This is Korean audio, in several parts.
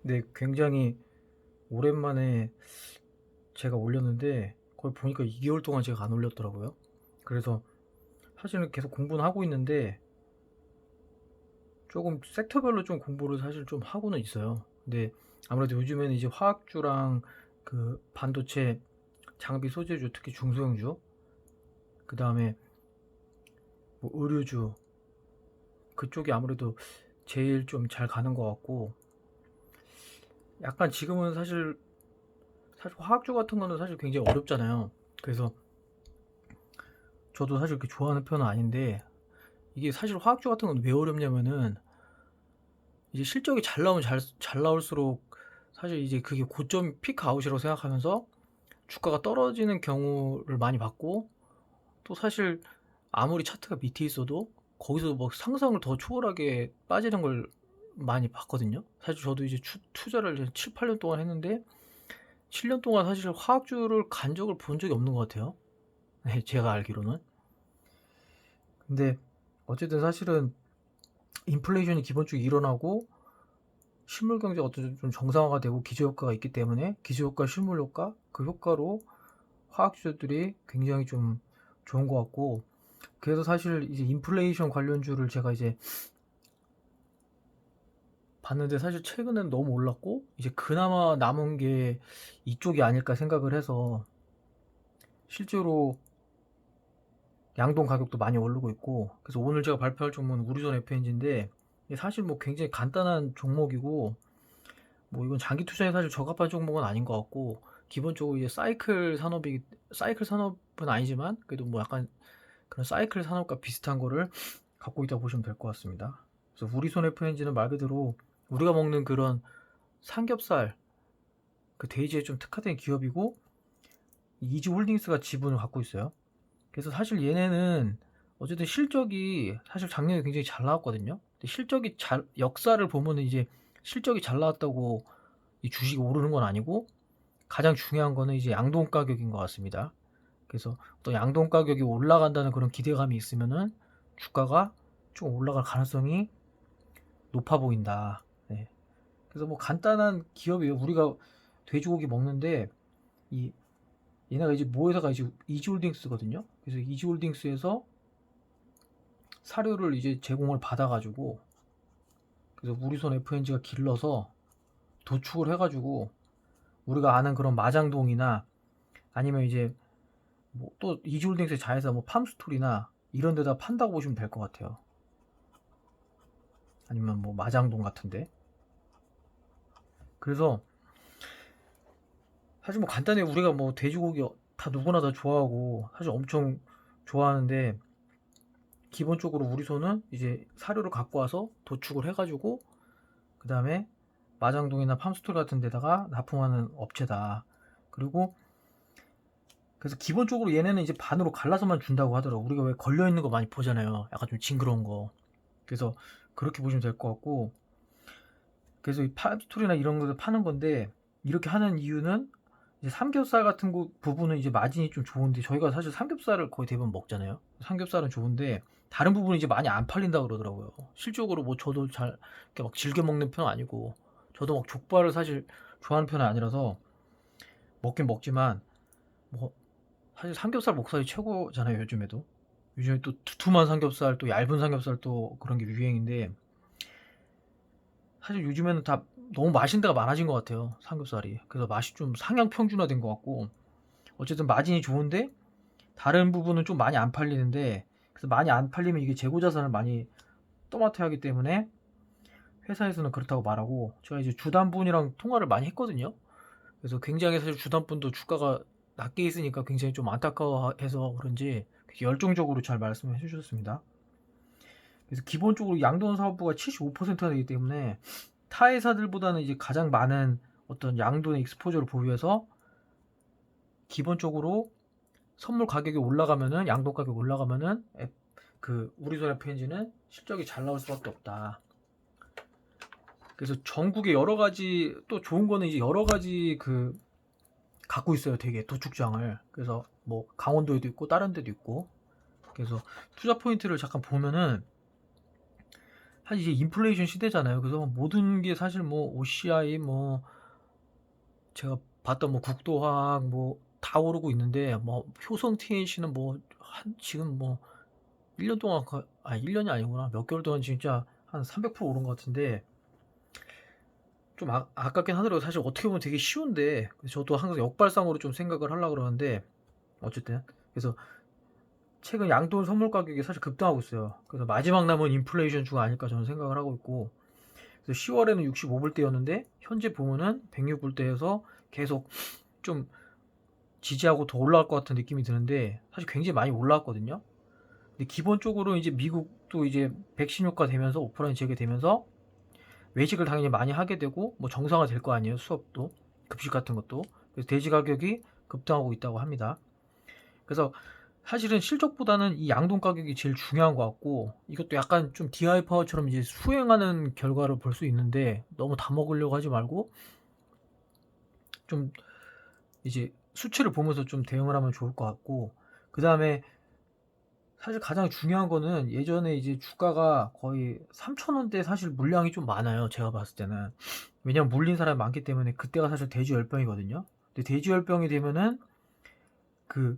네, 굉장히 오랜만에 제가 올렸는데 거의 보니까 2개월 동안 제가 안 올렸더라고요. 그래서 사실은 계속 공부는 하고 있는데 조금 섹터별로 좀 공부를 사실 좀 하고는 있어요. 근데 아무래도 요즘에는 이제 화학주랑 그 반도체 장비 소재주, 특히 중소형주, 그 다음에 뭐 의류주, 그쪽이 아무래도 제일 좀 잘 가는 것 같고, 약간 지금은 사실 화학주 같은 거는 사실 굉장히 어렵잖아요. 그래서 저도 사실 그렇게 좋아하는 편은 아닌데, 이게 사실 화학주 같은 건 왜 어렵냐면은 이제 실적이 잘 나오면 잘 나올수록 사실 이제 그게 고점 피크 아웃이라고 생각하면서 주가가 떨어지는 경우를 많이 봤고, 또 사실 아무리 차트가 밑에 있어도 거기서 뭐 상상을 더 초월하게 빠지는 걸 많이 봤거든요. 사실 저도 이제 투자를 이제 7, 8년 동안 했는데 7년 동안 사실 화학주를 간 적을 본 적이 없는 것 같아요. 네, 제가 알기로는. 근데 어쨌든 사실은 인플레이션이 기본적으로 일어나고 실물 경제가 어떤 좀 정상화가 되고 기저효과가 있기 때문에 기저효과, 실물효과 그 효과로 화학주들이 굉장히 좀 좋은 것 같고, 그래서 사실 이제 인플레이션 관련주를 제가 이제 봤는데 사실 최근엔 너무 올랐고 이제 그나마 남은 게 이쪽이 아닐까 생각을 해서 실제로 양동 가격도 많이 오르고 있고, 그래서 오늘 제가 발표할 종목은 우리존 FNG인데 사실 뭐 굉장히 간단한 종목이고 뭐 이건 장기 투자에 사실 적합한 종목은 아닌 것 같고, 기본적으로 이제 사이클 산업은 아니지만 그래도 뭐 약간 그런 사이클 산업과 비슷한 거를 갖고 있다고 보시면 될 것 같습니다. 그래서 우리손 FNG는 말 그대로 우리가 먹는 그런 삼겹살 그 돼지에 좀 특화된 기업이고, 이지홀딩스가 지분을 갖고 있어요. 그래서 사실 얘네는 어쨌든 실적이 사실 작년에 굉장히 잘 나왔거든요. 근데 실적이 잘 역사를 보면은 이제 실적이 잘 나왔다고 이 주식이 오르는 건 아니고, 가장 중요한 거는 이제 양동 가격인 것 같습니다. 그래서 또 양동 가격이 올라간다는 그런 기대감이 있으면은 주가가 좀 올라갈 가능성이 높아 보인다. 네. 그래서 뭐 간단한 기업이에요. 우리가 돼지고기 먹는데 이 얘네가 이제 모회사가 이제 이지홀딩스거든요. 그래서 이지홀딩스에서 사료를 이제 제공을 받아가지고, 그래서 우리손 FNG가 길러서 도축을 해가지고 우리가 아는 그런 마장동이나 아니면 이제 뭐 또 이지홀딩스의 자회사 뭐 팜스토리나 이런 데다 판다고 보시면 될 것 같아요. 아니면 뭐 마장동 같은데. 그래서 사실 뭐 간단히 우리가 뭐 돼지고기 다 누구나 다 좋아하고 사실 엄청 좋아하는데, 기본적으로 우리손은 이제 사료를 갖고 와서 도축을 해가지고 그 다음에 마장동이나 팜스토리 같은 데다가 납품하는 업체다. 그리고 그래서 기본적으로 얘네는 이제 반으로 갈라서만 준다고 하더라고. 우리가 왜 걸려 있는 거 많이 보잖아요. 약간 좀 징그러운 거. 그래서 그렇게 보시면 될 것 같고, 그래서 이 팜스토리나 이런 것을 파는 건데, 이렇게 하는 이유는 이제 삼겹살 같은 부분은 이제 마진이 좀 좋은데, 저희가 사실 삼겹살을 거의 대부분 먹잖아요. 삼겹살은 좋은데 다른 부분이 이제 많이 안 팔린다 그러더라고요. 실적으로 뭐 저도 잘 이렇게 막 즐겨 먹는 편은 아니고, 저도 막 족발을 사실 좋아하는 편은 아니라서 먹긴 먹지만, 뭐 사실 삼겹살 목살이 최고잖아요. 요즘에도 요즘에 또 두툼한 삼겹살, 또 얇은 삼겹살, 또 그런 게 유행인데, 사실 요즘에는 다 너무 맛있는 데가 많아진 것 같아요. 삼겹살이. 그래서 맛이 좀 상향 평준화된 것 같고, 어쨌든 마진이 좋은데 다른 부분은 좀 많이 안 팔리는데, 그래서 많이 안 팔리면 이게 재고 자산을 많이 떠맡아야 하기 때문에 회사에서는 그렇다고 말하고, 제가 이제 주담분이랑 통화를 많이 했거든요. 그래서 굉장히 사실 주담분도 주가가 낮게 있으니까 굉장히 좀 안타까워해서 그런지 열정적으로 잘 말씀해 주셨습니다. 그래서 기본적으로 양돈 사업부가 75%가 되기 때문에 타 회사들보다는 이제 가장 많은 어떤 양돈의 익스포저를 보유해서, 기본적으로 선물 가격이 올라가면은 양돈 가격이 올라가면은 그 우리손 FNG는 실적이 잘 나올 수밖에 없다. 그래서 전국에 여러 가지, 또 좋은 거는 이제 여러 가지 그 갖고 있어요. 되게 도축장을. 그래서 뭐 강원도에도 있고 다른 데도 있고. 그래서 투자 포인트를 잠깐 보면은 사실 이제 인플레이션 시대잖아요. 그래서 모든 게 사실 뭐 OCI 뭐 제가 봤던 뭐 국도화학 뭐 다 오르고 있는데 뭐 효성 TNC는 뭐 한 지금 뭐 1년 동안 1년이 아니구나. 몇 개월 동안 진짜 한 300% 오른 것 같은데 좀 아깝긴 하더라고요. 사실 어떻게 보면 되게 쉬운데 저도 항상 역발상으로 좀 생각을 하려고 그러는데 어쨌든 그래서 최근 양돈 선물 가격이 사실 급등하고 있어요. 그래서 마지막 남은 인플레이션 주가 아닐까 저는 생각을 하고 있고 그래서 10월에는 65불대였는데 현재 보면은 106불대에서 계속 좀 지지하고 더 올라갈 것 같은 느낌이 드는데 사실 굉장히 많이 올라왔거든요. 근데 기본적으로 이제 미국도 이제 백신 효과 되면서 오프라인 재개되면서 외식을 당연히 많이 하게 되고 뭐 정상화 될 거 아니에요. 수업도 급식 같은 것도. 그래서 돼지 가격이 급등하고 있다고 합니다. 그래서 사실은 실적보다는 이 양돈 가격이 제일 중요한 것 같고 이것도 약간 좀 DI 파워처럼 이제 수행하는 결과를 볼 수 있는데 너무 다 먹으려고 하지 말고 좀 이제 수치를 보면서 좀 대응을 하면 좋을 것 같고 그 다음에 사실 가장 중요한 거는 예전에 이제 주가가 거의 3,000원대 사실 물량이 좀 많아요. 제가 봤을 때는. 왜냐면 물린 사람이 많기 때문에 그때가 사실 돼지 열병이거든요. 근데 돼지 열병이 되면은 그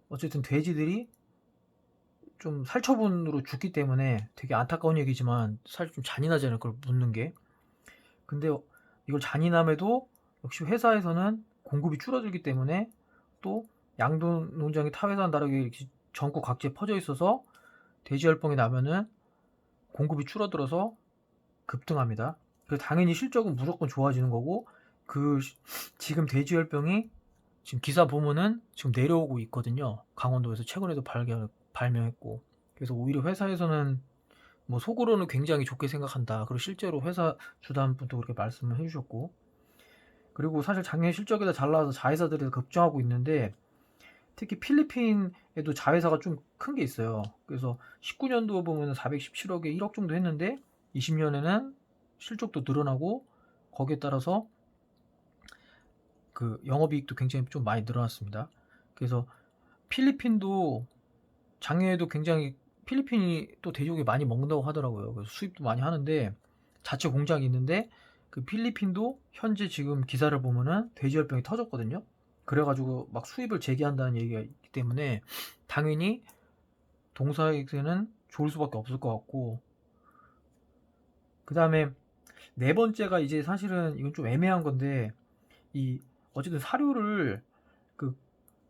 어쨌든 돼지들이 좀 살처분으로 죽기 때문에 되게 안타까운 얘기지만 사실 좀 잔인하잖아요. 그걸 묻는 게. 근데 이걸 잔인함에도 역시 회사에서는 공급이 줄어들기 때문에 또 양돈 농장이 타 회사랑 다르게 전국 각지에 퍼져 있어서 돼지열병이 나면은 공급이 줄어들어서 급등합니다. 그래서 당연히 실적은 무조건 좋아지는 거고 그 지금 돼지열병이 지금 기사 보면은 지금 내려오고 있거든요. 강원도에서 최근에도 발명했고 그래서 오히려 회사에서는 뭐 속으로는 굉장히 좋게 생각한다. 그리고 실제로 회사 주담분도 그렇게 말씀을 해주셨고 그리고 사실 작년 실적에다 잘 나와서 자회사들이 급증하고 있는데 특히 필리핀에도 자회사가 좀 큰 게 있어요. 그래서 19년도 보면 417억에 1억 정도 했는데 20년에는 실적도 늘어나고 거기에 따라서 그 영업이익도 굉장히 좀 많이 늘어났습니다. 그래서 필리핀도 작년에도 굉장히 필리핀이 또 돼지고기 많이 먹는다고 하더라고요. 그래서 수입도 많이 하는데 자체 공장이 있는데 그 필리핀도 현재 지금 기사를 보면은 돼지열병이 터졌거든요. 그래가지고 막 수입을 재개한다는 얘기가 있기 때문에 당연히 동사에게는 좋을 수밖에 없을 것 같고 그 다음에 네 번째가 이제 사실은 이건 좀 애매한 건데 이 어쨌든 사료를 그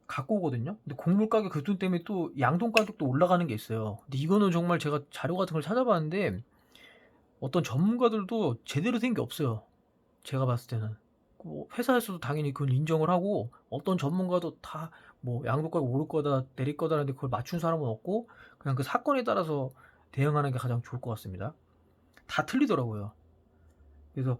갖고 오거든요. 근데 곡물 가격 급등 때문에 또 양돈 가격도 올라가는 게 있어요. 근데 이거는 정말 제가 자료 같은 걸 찾아봤는데 어떤 전문가들도 제대로 된 게 없어요. 제가 봤을 때는. 뭐 회사에서도 당연히 그걸 인정을 하고 어떤 전문가도 다 뭐 양돈 가격 오를 거다 내릴 거다라는데 그걸 맞춘 사람은 없고 그냥 그 사건에 따라서 대응하는 게 가장 좋을 것 같습니다. 다 틀리더라고요. 그래서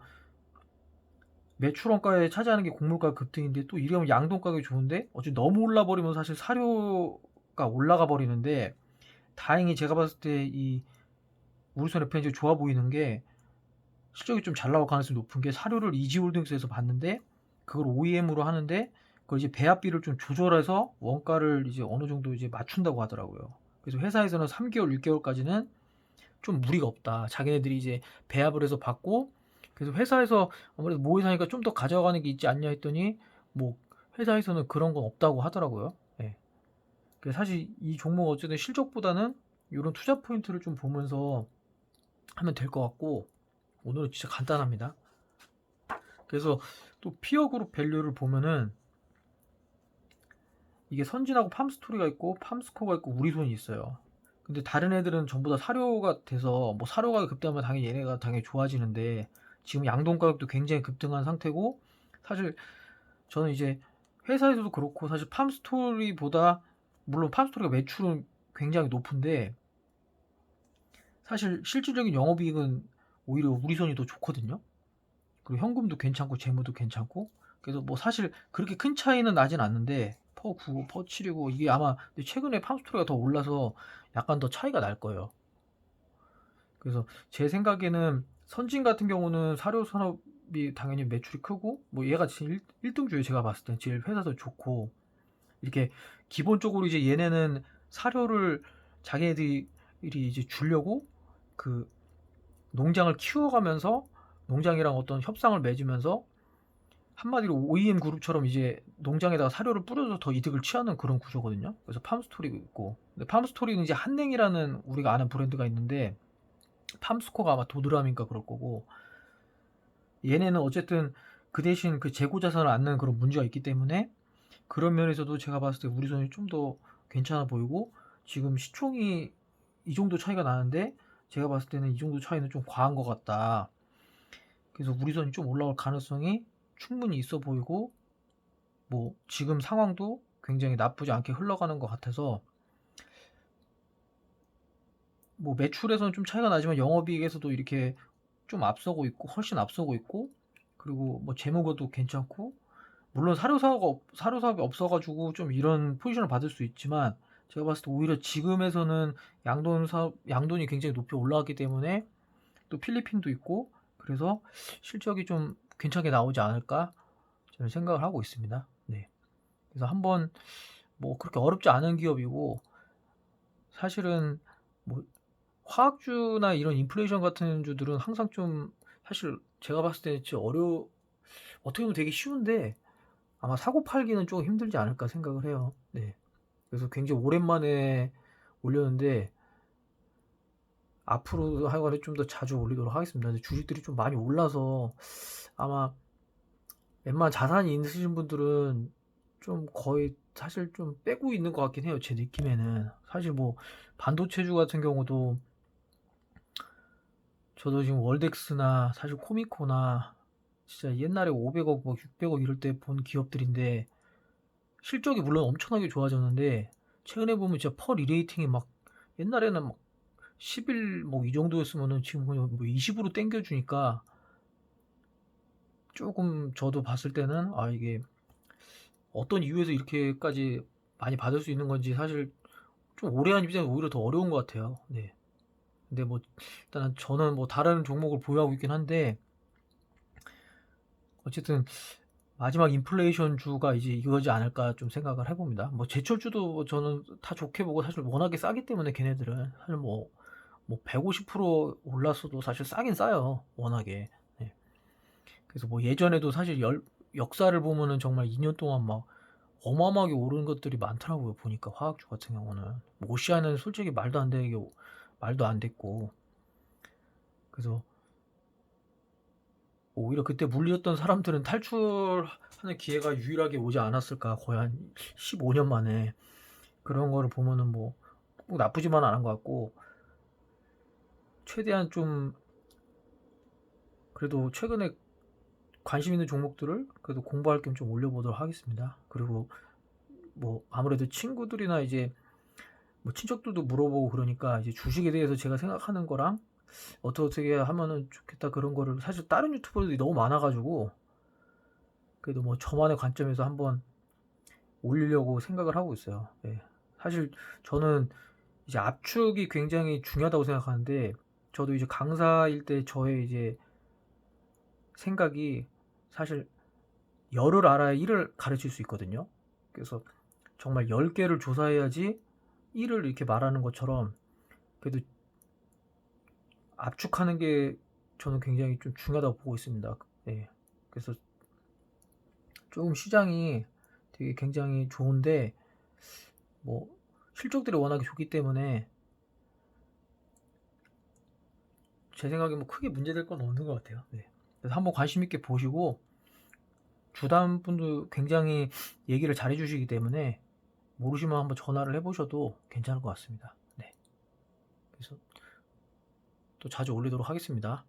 매출 원가에 차지하는 게 곡물가 급등인데 또 이러면 양돈 가격이 좋은데 어차피 너무 올라 버리면 사실 사료가 올라가 버리는데 다행히 제가 봤을 때 이 우르선 FNG 좋아 보이는 게 실적이 좀 잘 나올 가능성이 높은 게 사료를 이지홀딩스에서 봤는데 그걸 OEM으로 하는데 그걸 이제 배합비를 좀 조절해서 원가를 이제 어느 정도 이제 맞춘다고 하더라고요. 그래서 회사에서는 3개월, 6개월까지는 좀 무리가 없다. 자기네들이 이제 배합을 해서 받고 그래서 회사에서 아무래도 모회사니까 좀 더 가져가는 게 있지 않냐 했더니 뭐 회사에서는 그런 건 없다고 하더라고요. 예. 그래서 사실 이 종목 어쨌든 실적보다는 이런 투자 포인트를 좀 보면서 하면 될 것 같고 오늘은 진짜 간단합니다. 그래서 또 피어 그룹 밸류를 보면은 이게 선진하고 팜스토리가 있고 팜스코가 있고 우리손이 있어요. 근데 다른 애들은 전부 다 사료가 돼서 뭐 사료가 급등하면 당연히 얘네가 당연히 좋아지는데 지금 양돈 가격도 굉장히 급등한 상태고 사실 저는 이제 회사에서도 그렇고 사실 팜스토리보다 물론 팜스토리가 매출은 굉장히 높은데 사실 실질적인 영업이익은 오히려 우리손이 더 좋거든요. 그리고 현금도 괜찮고 재무도 괜찮고 그래서 뭐 사실 그렇게 큰 차이는 나진 않는데 퍼 9, 퍼 7이고 이게 아마 최근에 팜스토리가 더 올라서 약간 더 차이가 날 거예요. 그래서 제 생각에는 선진 같은 경우는 사료 산업이 당연히 매출이 크고 뭐 얘가 제일 1등주예요. 제가 봤을 땐 제일 회사도 좋고 이렇게 기본적으로 이제 얘네는 사료를 자기네들이 이제 주려고 그 농장을 키워가면서 농장이랑 어떤 협상을 맺으면서 한마디로 OEM 그룹처럼 이제 농장에다가 사료를 뿌려서 더 이득을 취하는 그런 구조거든요. 그래서 팜스토리가 있고, 근데 팜스토리는 이제 한냉이라는 우리가 아는 브랜드가 있는데 팜스코가 아마 도드람인가 그럴 거고, 얘네는 어쨌든 그 대신 그 재고 자산을 않는 그런 문제가 있기 때문에 그런 면에서도 제가 봤을 때 우리손이 좀 더 괜찮아 보이고, 지금 시총이 이 정도 차이가 나는데 제가 봤을 때는 이 정도 차이는 좀 과한 것 같다. 그래서 우리손이 좀 올라올 가능성이 충분히 있어 보이고, 뭐 지금 상황도 굉장히 나쁘지 않게 흘러가는 것 같아서, 뭐 매출에서는 좀 차이가 나지만 영업이익에서도 이렇게 좀 앞서고 있고, 훨씬 앞서고 있고, 그리고 뭐 재무도 괜찮고, 물론 사료 사업이 없어가지고 좀 이런 포지션을 받을 수 있지만, 제가 봤을 때 오히려 지금에서는 양돈이 굉장히 높이 올라왔기 때문에 또 필리핀도 있고, 그래서 실적이 좀 괜찮게 나오지 않을까 저는 생각을 하고 있습니다. 네. 그래서 한번, 뭐 그렇게 어렵지 않은 기업이고, 사실은 뭐 화학주나 이런 인플레이션 같은 주들은 항상 좀, 사실 제가 봤을 때 진짜 어떻게 보면 되게 쉬운데 아마 사고 팔기는 좀 힘들지 않을까 생각을 해요. 네. 그래서 굉장히 오랜만에 올렸는데 앞으로 하여간에 좀 더 자주 올리도록 하겠습니다. 근데 주식들이 좀 많이 올라서 아마 웬만한 자산이 있으신 분들은 좀 거의 사실 좀 빼고 있는 것 같긴 해요. 제 느낌에는. 사실 뭐 반도체주 같은 경우도 저도 지금 월덱스나 사실 코미코나 진짜 옛날에 500억 뭐 600억 이럴 때 본 기업들인데, 실적이 물론 엄청나게 좋아졌는데 최근에 보면 진짜 퍼 리레이팅이 막, 옛날에는 막 11 뭐 이 정도였으면은 지금 그냥 뭐 20으로 땡겨주니까, 조금 저도 봤을 때는 아 이게 어떤 이유에서 이렇게까지 많이 받을 수 있는 건지 사실 좀 오래 한 입장에서 오히려 더 어려운 것 같아요. 네. 근데 뭐 일단은 저는 뭐 다른 종목을 보유하고 있긴 한데, 어쨌든 마지막 인플레이션 주가 이제 이거지 않을까 좀 생각을 해봅니다. 뭐 제철주도 저는 다 좋게 보고, 사실 워낙에 싸기 때문에 걔네들은 사실 뭐 150% 올랐어도 사실 싸긴 싸요. 워낙에. 네. 그래서 뭐 예전에도 사실 역사를 보면은 정말 2년 동안 막 어마어마하게 오른 것들이 많더라고요. 보니까 화학주 같은 경우는 뭐 오시아는 솔직히 말도 안 됐고, 그래서 오히려 그때 물렸던 사람들은 탈출하는 기회가 유일하게 오지 않았을까, 거의 한 15년 만에. 그런 거를 보면은 뭐 꼭 나쁘지만 않은 것 같고, 최대한 좀 그래도 최근에 관심 있는 종목들을 그래도 공부할 겸 좀 올려보도록 하겠습니다. 그리고 뭐 아무래도 친구들이나 이제 뭐 친척들도 물어보고 그러니까, 이제 주식에 대해서 제가 생각하는 거랑 어떻게 하면은 좋겠다 그런 거를 사실 다른 유튜버들이 너무 많아가지고, 그래도 뭐 저만의 관점에서 한번 올리려고 생각을 하고 있어요. 예. 사실 저는 이제 압축이 굉장히 중요하다고 생각하는데, 저도 이제 강사일 때 저의 이제 생각이, 사실 열을 알아야 일을 가르칠 수 있거든요. 그래서 정말 10개를 조사해야지 일을 이렇게 말하는 것처럼, 그래도 압축하는 게 저는 굉장히 좀 중요하다고 보고 있습니다. 예. 그래서 조금 시장이 되게 굉장히 좋은데, 뭐 실적들이 워낙에 좋기 때문에 제 생각에 뭐 크게 문제될 건 없는 것 같아요. 네. 그래서 한번 관심 있게 보시고, 주담 분도 굉장히 얘기를 잘해 주시기 때문에 모르시면 한번 전화를 해보셔도 괜찮을 것 같습니다. 네. 그래서 또 자주 올리도록 하겠습니다.